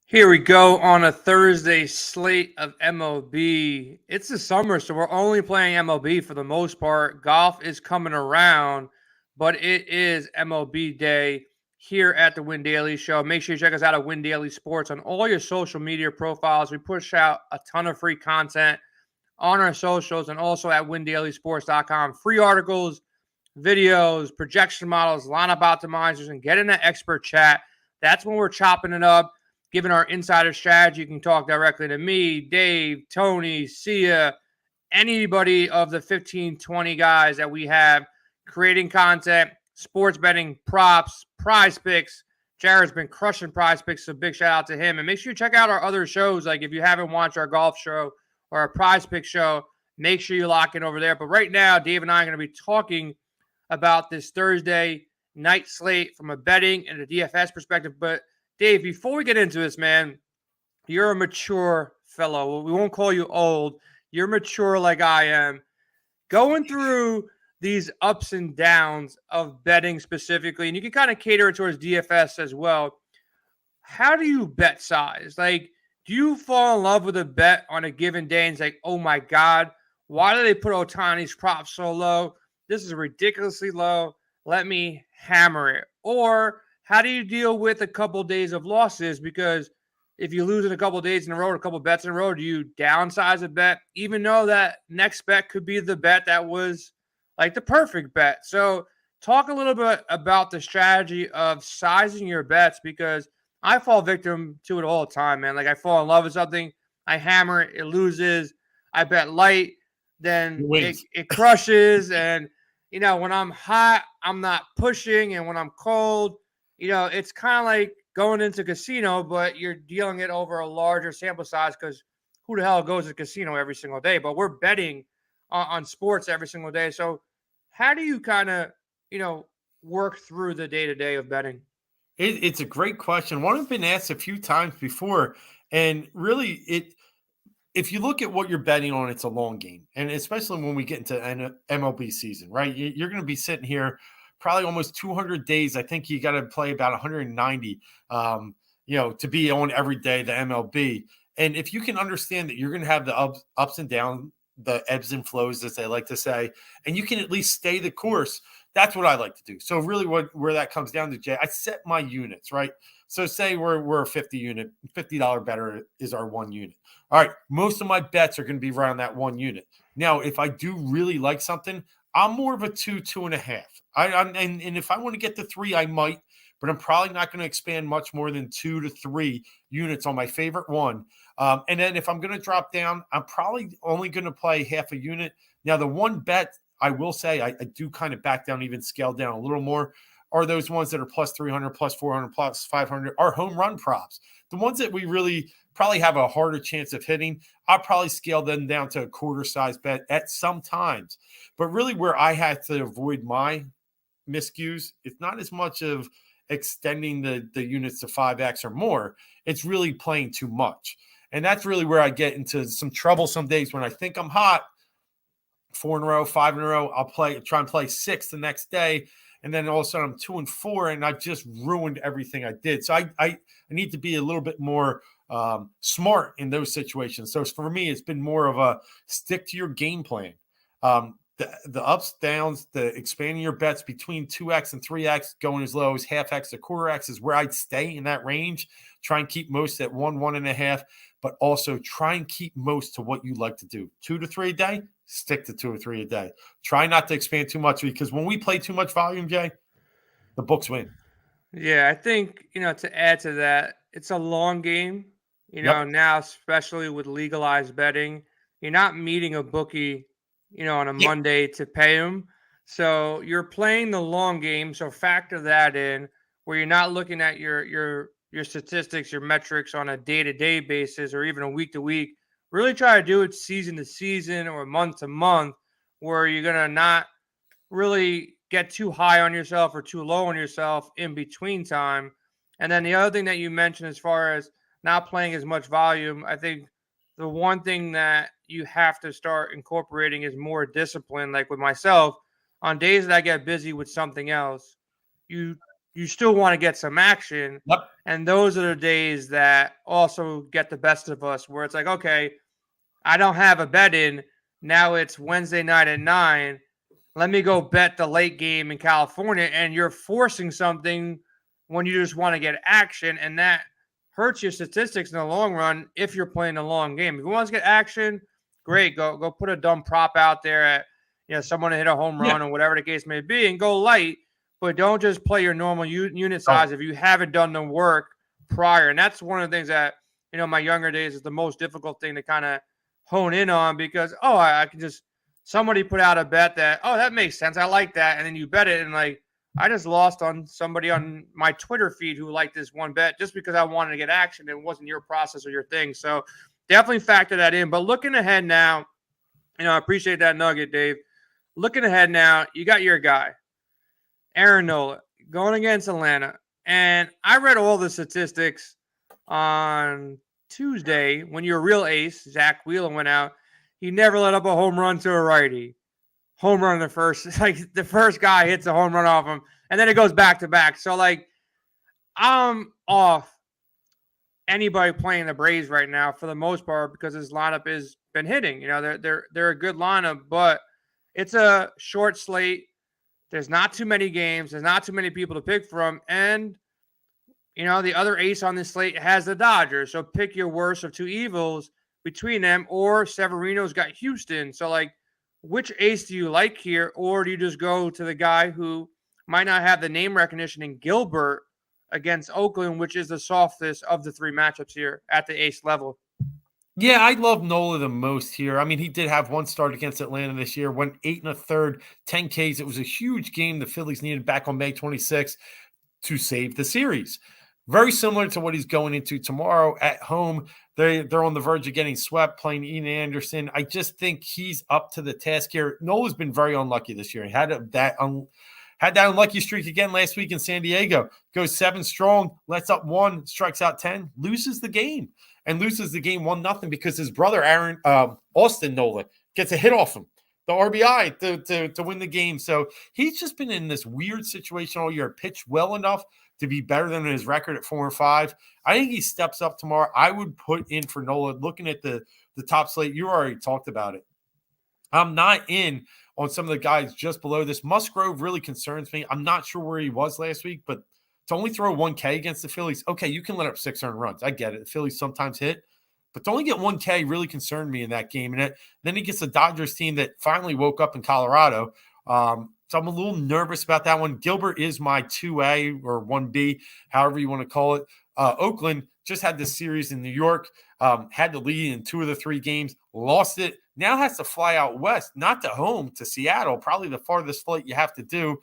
Here we go on a Thursday slate of MLB. It's the summer, so we're only playing MLB for the most part. Golf is coming around, but it is MLB day here at the Win Daily Show. Make sure you check us out at Win Daily Sports on all your social media profiles. We push out a ton of free content on our socials and also at windailysports.com. Free articles, videos, projection models, lineup optimizers, and get in that expert chat. That's when we're chopping it up. Given our insider strategy, you can talk directly to me, Dave, Tony, Sia, anybody of the 15, 20 guys that we have creating content, sports betting, props, prize picks. Jared's been crushing prize picks, so big shout out to him. And make sure you check out our other shows. Like if you haven't watched our golf show or our prize pick show, make sure you lock in over there. But right now, Dave and I are going to be talking about this Thursday night slate from a betting and a DFS perspective. But Dave, before we get into this, man, you're a mature fellow. We won't call you old. You're mature like I am. Going through these ups and downs of betting specifically, and you can kind of cater it towards DFS as well. How do you bet size? Like, do you fall in love with a bet on a given day and it's like, oh my God, why do they put Ohtani's props so low? This is ridiculously low. Let me hammer it. Or how do you deal with a couple days of losses? Because if you lose in a couple days in a row, or a couple bets in a row, do you downsize a bet, even though that next bet could be the bet that was like the perfect bet? So talk a little bit about the strategy of sizing your bets, because I fall victim to it all the time, man. Like I fall in love with something, I hammer it, it loses. I bet light, then it crushes. And, you know, when I'm hot, I'm not pushing. And when I'm cold, you know, it's kind of like going into casino, but you're dealing it over a larger sample size because who the hell goes to casino every single day? But we're betting on sports every single day. So how do you kind of, you know, work through the day-to-day of betting? It's a great question. One I've been asked a few times before, and really if you look at what you're betting on, it's a long game. And especially when we get into MLB season, right? You're going to be sitting here probably almost 200 days. I think you got to play about 190, to be on every day, the MLB. And if you can understand that you're going to have the ups and downs, the ebbs and flows, as they like to say, and you can at least stay the course, that's what I like to do. So really where that comes down to, Jay, I set my units, right? So say we're a 50 unit, $50 better is our 1 unit. All right, most of my bets are going to be around that 1 unit. Now, if I do really like something, I'm more of a 2.5. And if I want to get to 3, I might, but I'm probably not going to expand much more than 2 to 3 units on my favorite one. And then if I'm going to drop down, I'm probably only going to play half a unit. Now, the one bet I will say I do kind of back down, even scale down a little more, are those ones that are plus 300, plus 400, plus 500, are home run props. The ones that we really probably have a harder chance of hitting, I'll probably scale them down to a quarter size bet at some times. But really where I had to avoid my miscues, it's not as much of extending the units to 5X or more. It's really playing too much. And that's really where I get into some trouble some days when I think I'm hot. 4 in a row, 5 in a row, I'll try and play 6 the next day. And then all of a sudden I'm 2 and 4 and I've just ruined everything I did. So I need to be a little bit more smart in those situations. So for me, it's been more of a stick to your game plan. The ups, downs, the expanding your bets between 2X and 3X, going as low as half X to quarter X is where I'd stay in that range. Try and keep most at 1, 1.5, but also try and keep most to what you like to do. 2 to 3 a day, stick to 2 or 3 a day. Try not to expand too much, because when we play too much volume, Jay, the books win. Yeah, I think, you know, to add to that, it's a long game. You know, now, especially with legalized betting, you're not meeting a bookie, you know, on a Monday to pay them. So you're playing the long game. So factor that in, where you're not looking at your statistics, your metrics on a day-to-day basis or even a week-to-week. Really try to do it season to season or month to month, where you're going to not really get too high on yourself or too low on yourself in between time. And then the other thing that you mentioned, as far as not playing as much volume, I think the one thing that you have to start incorporating is more discipline. Like with myself, on days that I get busy with something else, you you still want to get some action. Yep. And those are the days that also get the best of us, where it's like, okay, I don't have a bet in. Now it's Wednesday night at 9. Let me go bet the late game in California. And you're forcing something when you just want to get action. And that hurts your statistics in the long run if you're playing a long game. If you want to get action, great. Go put a dumb prop out there at someone to hit a home run or whatever the case may be, and go light. But don't just play your normal unit size if you haven't done the work prior. And that's one of the things that, my younger days is the most difficult thing to kind of hone in on, because, I can just, somebody put out a bet that, that makes sense. I like that. And then you bet it. And like, I just lost on somebody on my Twitter feed who liked this one bet just because I wanted to get action. It wasn't your process or your thing. So definitely factor that in. But looking ahead now, I appreciate that nugget, Dave. Looking ahead now, you got your guy, Aaron Nola, going against Atlanta. And I read all the statistics on Tuesday when your real ace, Zach Wheeler, went out. He never let up a home run to a righty. Home run in the first, like the first guy hits a home run off him, and then it goes back to back. So like, I'm off anybody playing the Braves right now for the most part because his lineup has been hitting. They're a good lineup, but it's a short slate. There's not too many games. There's not too many people to pick from, and the other ace on this slate has the Dodgers. So pick your worst of two evils between them, or Severino's got Houston. So like, which ace do you like here? Or do you just go to the guy who might not have the name recognition in Gilbert against Oakland, which is the softest of the three matchups here at the ace level? Yeah, I love Nola the most here. I mean, he did have one start against Atlanta this year, went 8 1/3, 10 Ks. It was a huge game the Phillies needed back on May 26th to save the series. Very similar to what he's going into tomorrow at home. They're on the verge of getting swept, playing Ian Anderson. I just think he's up to the task here. Nola's been very unlucky this year. He had that unlucky streak again last week in San Diego. Goes 7 strong, lets up 1, strikes out 10, loses the game. And loses the game 1-0 because his brother, Austin Nola, gets a hit off him, the RBI, to win the game. So he's just been in this weird situation all year. Pitched well enough to be better than his record at 4-5. I think he steps up tomorrow. I would put in for Nola. Looking at the top slate, you already talked about it. I'm not in on some of the guys just below this. Musgrove really concerns me. I'm not sure where he was last week, but to only throw 1K against the Phillies, okay, you can let up 6 earned runs. I get it. The Phillies sometimes hit, but to only get 1K really concerned me in that game. And then he gets the Dodgers team that finally woke up in Colorado. So I'm a little nervous about that one. Gilbert is my 2A or 1B, however you want to call it. Oakland just had this series in New York, had the lead in 2 of the 3 games, lost it. Now has to fly out west, not to home, to Seattle, probably the farthest flight you have to do.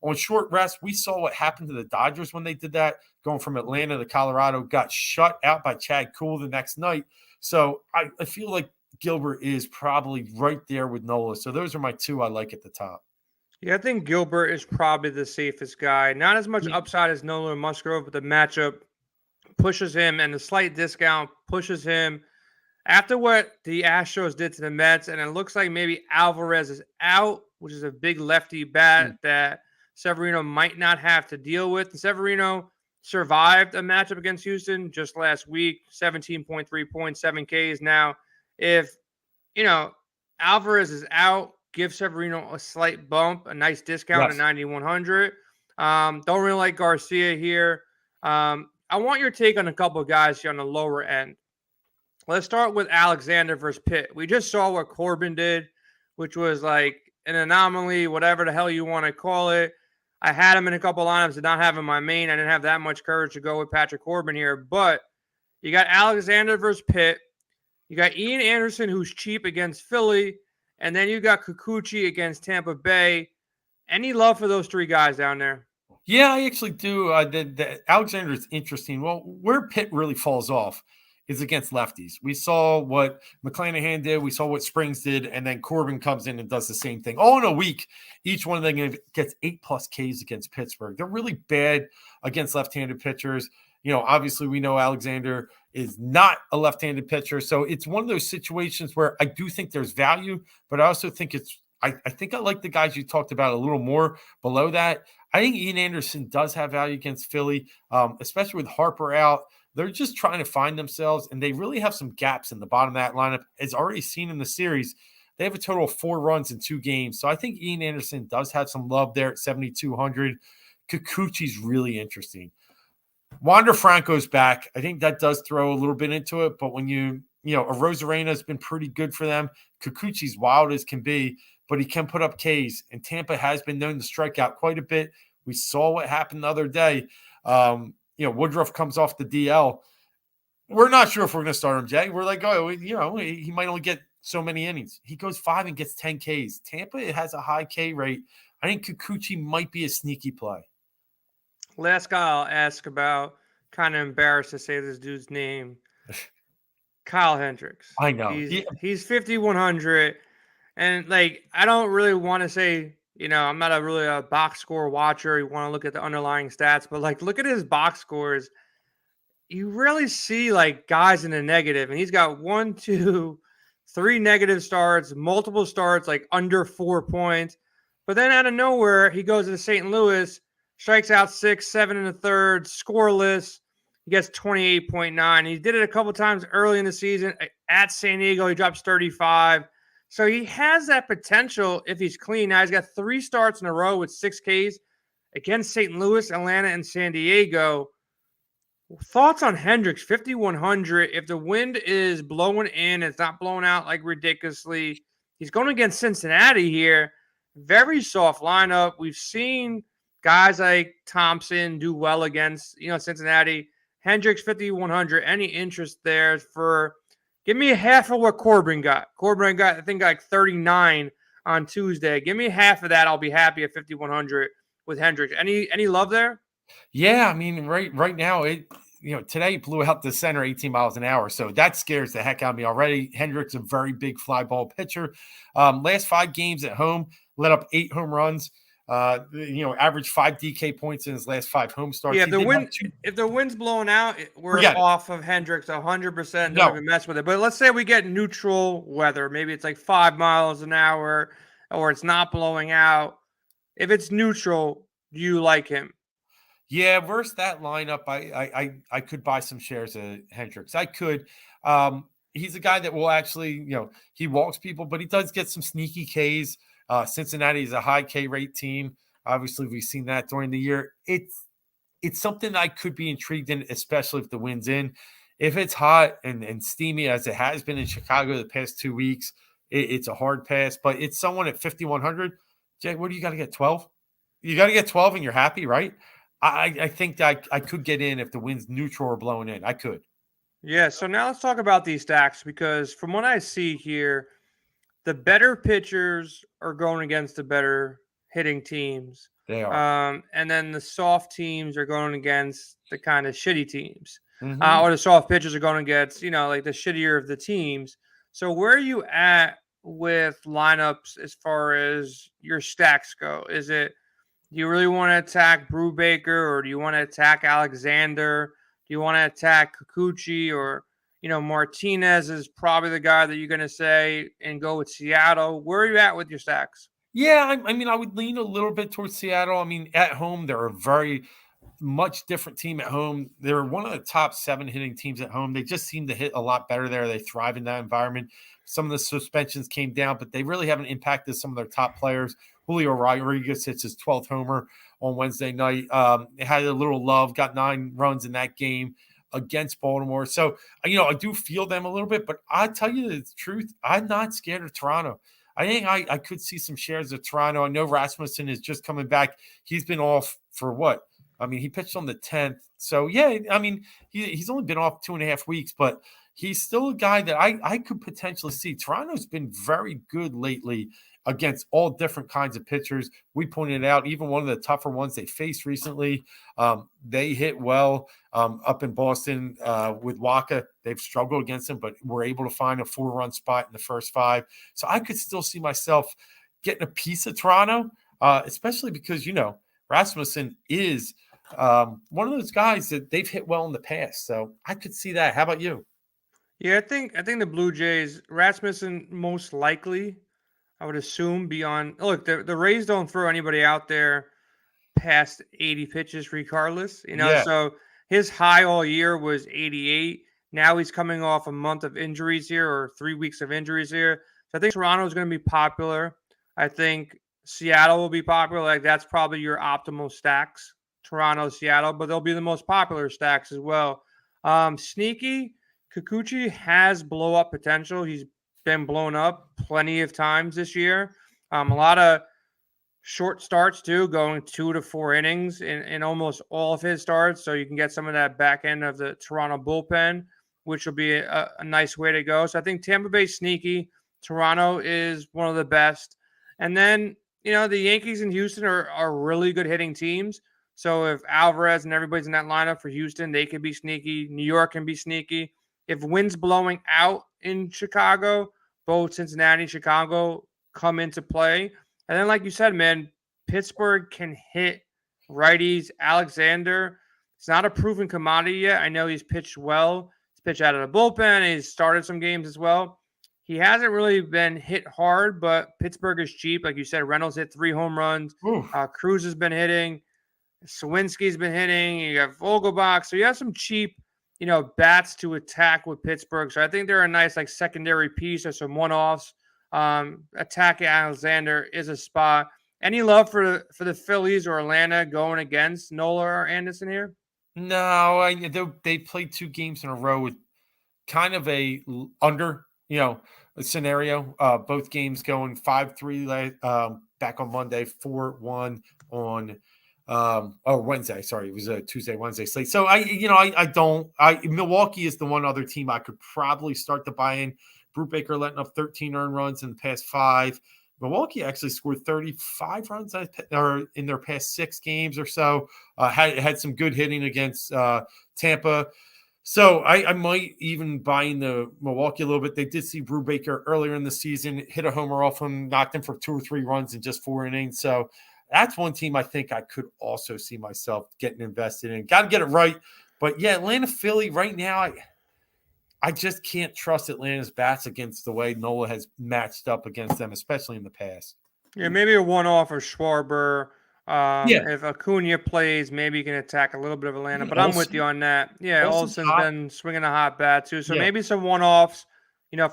On short rest, we saw what happened to the Dodgers when they did that, going from Atlanta to Colorado, got shut out by Chad Kuhl the next night. So I feel like Gilbert is probably right there with Nola. So those are my 2 I like at the top. Yeah, I think Gilbert is probably the safest guy. Not as much upside as Nola and Musgrove, but the matchup pushes him, and the slight discount pushes him. After what the Astros did to the Mets, and it looks like maybe Alvarez is out, which is a big lefty bat that Severino might not have to deal with. And Severino survived a matchup against Houston just last week, 17.3 points, 7 Ks. Now, if, Alvarez is out, give Severino a slight bump, a nice discount at 9,100. Don't really like Garcia here. I want your take on a couple of guys here on the lower end. Let's start with Alexander versus Pitt. We just saw what Corbin did, which was like an anomaly, whatever the hell you want to call it. I had him in a couple lineups, did not have him in my main. I didn't have that much courage to go with Patrick Corbin here. But you got Alexander versus Pitt. You got Ian Anderson, who's cheap against Philly. And then you got Kikuchi against Tampa Bay. Any love for those 3 guys down there? Yeah, I actually do. Alexander is interesting. Well, where Pitt really falls off is against lefties. We saw what McClanahan did. We saw what Springs did. And then Corbin comes in and does the same thing. All in a week, each one of them gets 8+ Ks against Pittsburgh. They're really bad against left-handed pitchers. Obviously we know Alexander is not a left-handed pitcher. So it's one of those situations where I do think there's value, but I also think I think I like the guys you talked about a little more below that. I think Ian Anderson does have value against Philly, especially with Harper out. They're just trying to find themselves, and they really have some gaps in the bottom of that lineup. As already seen in the series, they have a total of 4 runs in 2 games. So I think Ian Anderson does have some love there at 7,200. Kikuchi's really interesting. Wander Franco's back. I think that does throw a little bit into it, but when a Rosarena has been pretty good for them. Kikuchi's wild as can be, but he can put up Ks, and Tampa has been known to strike out quite a bit. We saw what happened the other day. Woodruff comes off the DL. We're not sure if we're going to start him, Jay. We're like, he might only get so many innings. He goes 5 and gets 10 Ks. Tampa has a high K rate. I think Kikuchi might be a sneaky play. Last guy I'll ask about, kind of embarrassed to say this dude's name, Kyle Hendricks. I know. He's 5,100. And, I don't really want to say, I'm not really a box score watcher. You want to look at the underlying stats. But, look at his box scores. You rarely see, guys in the negative. And he's got 1, 2, 3 negative starts, multiple starts, under 4 points. But then out of nowhere, he goes to St. Louis, strikes out 6, 7 in the third, scoreless. He gets 28.9. He did it a couple times early in the season. At San Diego, he drops 35. So he has that potential if he's clean. Now he's got 3 starts in a row with 6 Ks against St. Louis, Atlanta, and San Diego. Thoughts on Hendricks, 5,100. If the wind is blowing in, it's not blowing out ridiculously. He's going against Cincinnati here. Very soft lineup. We've seen guys like Thompson do well against, Cincinnati. Hendricks, 5,100. Any interest there for – give me half of what Corbin got. Corbin got, I think, 39 on Tuesday. Give me half of that. I'll be happy at 5,100 with Hendricks. Any love there? Yeah, I mean, right now, today he blew out the center 18 miles an hour. So that scares the heck out of me already. Hendricks, a very big fly ball pitcher. Last 5 games at home, let up 8 home runs. Averaged 5 DK points in his last 5 home starts. Yeah, if the wind's blowing out, we're off of Hendricks 100%. Don't even mess with it. But let's say we get neutral weather. Maybe it's 5 miles an hour, or it's not blowing out. If it's neutral, do you like him? Yeah, versus that lineup, I could buy some shares of Hendricks. I could. He's a guy that will actually, he walks people, but he does get some sneaky Ks. Cincinnati is a high K rate team. Obviously, we've seen that during the year. It's something I could be intrigued in, especially if the wind's in. If it's hot and steamy as it has been in Chicago the past 2 weeks, it's a hard pass. But it's someone at 5,100. Jay, what do you got to get? 12? You got to get 12 and you're happy, right? I think that I could get in if the wind's neutral or blowing in. I could. Yeah, so now let's talk about these stacks, because from what I see here, the better pitchers are going against the better hitting teams. They are. And then the soft teams are going against the kind of shitty teams. Mm-hmm. Or the soft pitchers are going against, the shittier of the teams. So where are you at with lineups as far as your stacks go? Do you really want to attack Brubaker, or do you want to attack Alexander? Do you want to attack Kikuchi, or, Martinez is probably the guy that you're going to say and go with Seattle? Where are you at with your stacks? Yeah, I would lean a little bit towards Seattle. I mean, at home, they're a very much different team at home. They're one of the top 7 hitting teams at home. They just seem to hit a lot better there. They thrive in that environment. Some of the suspensions came down, but they really haven't impacted some of their top players. Julio Rodriguez hits his 12th homer on Wednesday night. It had a little love, got 9 runs in that game against Baltimore. So, I do feel them a little bit, but I tell you the truth, I'm not scared of Toronto. I think I could see some shares of Toronto. I know Rasmussen is just coming back. He's been off for what? I mean, he pitched on the 10th. So, yeah, I mean, he's only been off 2.5 weeks, but he's still a guy that I could potentially see. Toronto's been very good lately against all different kinds of pitchers. We pointed out even one of the tougher ones they faced recently. They hit well up in Boston with Waka. They've struggled against him, but were able to find a 4-run spot in the first 5. So I could still see myself getting a piece of Toronto, especially because, Rasmussen is one of those guys that they've hit well in the past. So I could see that. How about you? Yeah, I think the Blue Jays, Rasmussen most likely, I would assume, beyond. Look, the Rays don't throw anybody out there past 80 pitches regardless, Yeah. so his high all year was 88. Now he's coming off a month of injuries here or 3 weeks of injuries here. So I think Toronto is going to be popular. I think Seattle will be popular. Like that's probably your optimal stacks, Toronto, Seattle, but they'll be the most popular stacks as well. Sneaky, Kikuchi has blow up potential. He's been blown up plenty of times this year. A lot of short starts too, going 2 to 4 innings in almost all of his starts. So you can get some of that back end of the Toronto bullpen, which will be a nice way to go. So I think Tampa Bay sneaky. Toronto is one of the best. And then, the Yankees and Houston are really good hitting teams. So if Alvarez and everybody's in that lineup for Houston, they can be sneaky. New York can be sneaky. If wind's blowing out in Chicago, both Cincinnati and Chicago come into play. And then, like you said, man, Pittsburgh can hit righties. Alexander, it's not a proven commodity yet. I know he's pitched well. He's pitched out of the bullpen. He's started some games as well. He hasn't really been hit hard, but Pittsburgh is cheap. Like you said, Reynolds hit 3 home runs. Cruz has been hitting. Sawinski's been hitting. You have Vogelbach. So you have some cheap, bats to attack with Pittsburgh. So I think they're a nice secondary piece or some one-offs. Attacking Alexander is a spot. Any love for the Phillies or Atlanta going against Nola or Anderson here? No, they played 2 games in a row with kind of a under, a scenario. Both games going 5-3 back on Monday, 4-1 on Wednesday. Sorry, it was a Tuesday, Wednesday slate. So Milwaukee is the one other team I could probably start to buy in. Brubaker letting up 13 earned runs in the past 5. Milwaukee actually scored 35 runs in their past 6 games or so. Had some good hitting against Tampa. So I might even buy in the Milwaukee a little bit. They did see Brubaker earlier in the season, hit a homer off him, knocked him for 2 or 3 runs in just 4 innings. So that's one team I think I could also see myself getting invested in. Got to get it right. But yeah, Atlanta, Philly right now, I just can't trust Atlanta's bats against the way Nola has matched up against them, especially in the past. Yeah, maybe a one-off or Schwarber. If Acuna plays, maybe you can attack a little bit of Atlanta. But I'm with you on that. Yeah, Olsen's been swinging a hot bat too. So maybe some one-offs,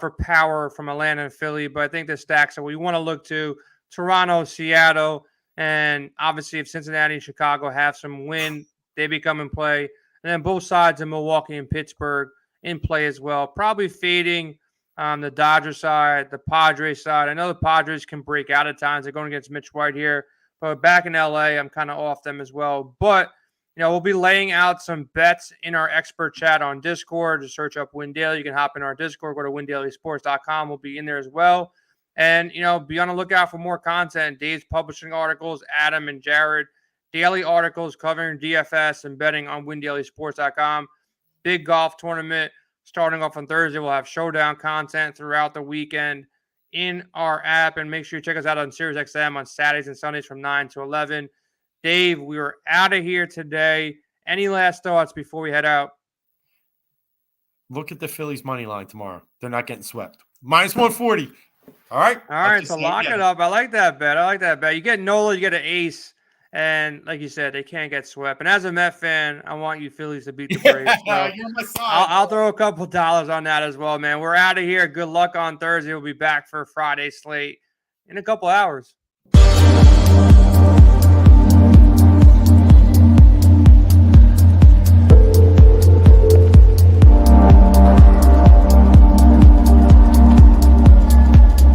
for power from Atlanta and Philly. But I think the stacks that we want to look to, Toronto, Seattle, and obviously if Cincinnati and Chicago have some win, they become in play. And then both sides of Milwaukee and Pittsburgh in play as well. Probably fading the Dodgers side, the Padres side. I know the Padres can break out at times. They're going against Mitch White here. But back in LA, I'm kind of off them as well. But, we'll be laying out some bets in our expert chat on Discord. Just search up Win Daily. You can hop in our Discord. Go to windailysports.com. We'll be in there as well. And, be on the lookout for more content. Dave's publishing articles, Adam and Jared. Daily articles covering DFS and betting on windailysports.com. Big golf tournament starting off on Thursday. We'll have showdown content throughout the weekend in our app. And make sure you check us out on SiriusXM on Saturdays and Sundays from 9 to 11. Dave, we are out of here today. Any last thoughts before we head out? Look at the Phillies money line tomorrow. They're not getting swept. Minus 140. All right. So lock it up. I like that bet. You get Nola, you get an ace. And like you said, they can't get swept. And as a Met fan, I want you Phillies to beat the Braves. So I'll throw a couple dollars on that as well, man. We're out of here. Good luck on Thursday. We'll be back for Friday slate in a couple hours.